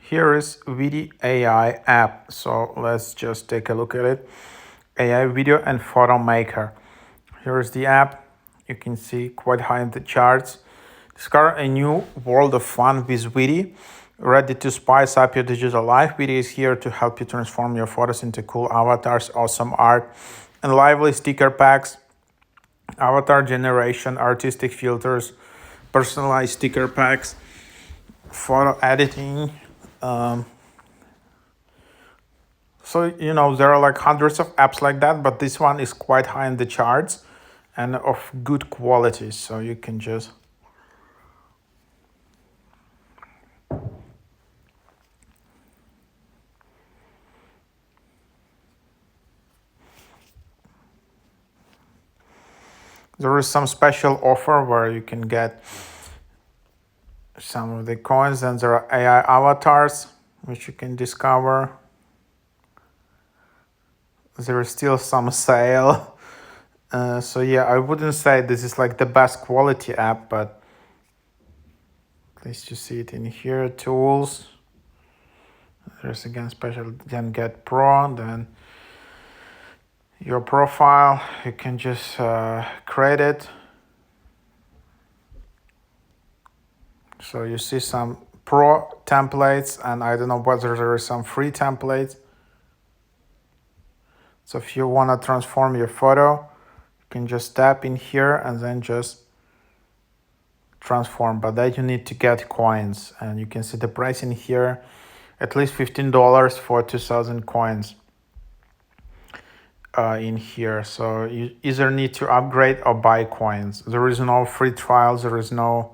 Here is Vity Ai app. So let's just take a look at it. AI video and photo maker. Here is the app. You can see quite high in the charts. Discover a new world of fun with Vity. Ready to spice up your digital life? Vity is here to help you transform your photos into cool avatars, awesome art, and lively sticker packs. Avatar generation, artistic filters, personalized sticker packs, photo editing. So, there are like hundreds of apps like that, but this one is quite high in the charts and of good quality. So you can just there is some special offer where you can get some of the coins, and there are AI avatars which you can discover. There is still some sale. So yeah, I wouldn't say this is like the best quality app, but at least you see it in here. Tools. There's again special, then get pro, then your profile. You can just create it. So you see some pro templates, and I don't know whether there is some free templates. So if you want to transform your photo, you can just tap in here and then just transform. But then you need to get coins, and you can see the price in here, at least $15 for 2,000 coins in here. So you either need to upgrade or buy coins. There is no free trial. There is no.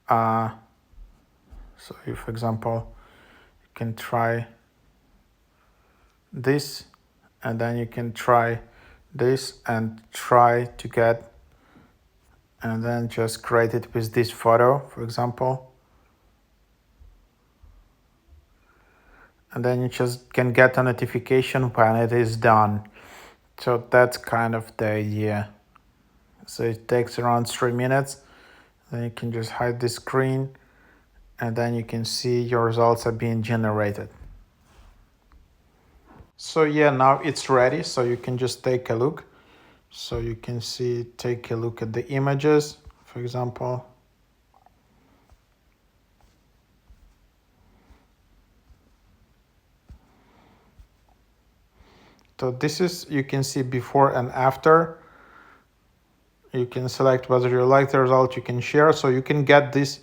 So if, for example, you can try this, and then you can try this and try to get, and then just create it with this photo, for example. And then you just can get a notification when it is done. So that's kind of the idea. So it takes around 3 minutes. Then you can just hide the screen, and then you can see your results are being generated. So yeah, now it's ready. So you can just take a look. So you can see, take a look at the images, for example. So this is, you can see before and after. You can select whether you like the result, you can share. So you can get this.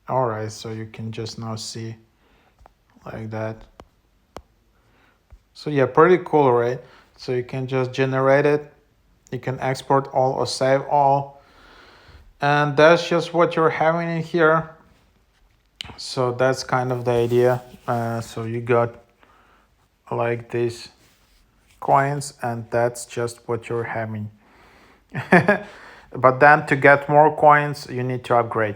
All right, so you can just now see like that. So yeah, pretty cool, right? So you can just generate it. You can export all or save all. And that's just what you're having in here. So that's kind of the idea. So you got like these coins, and that's just what you're having. But then to get more coins, you need to upgrade.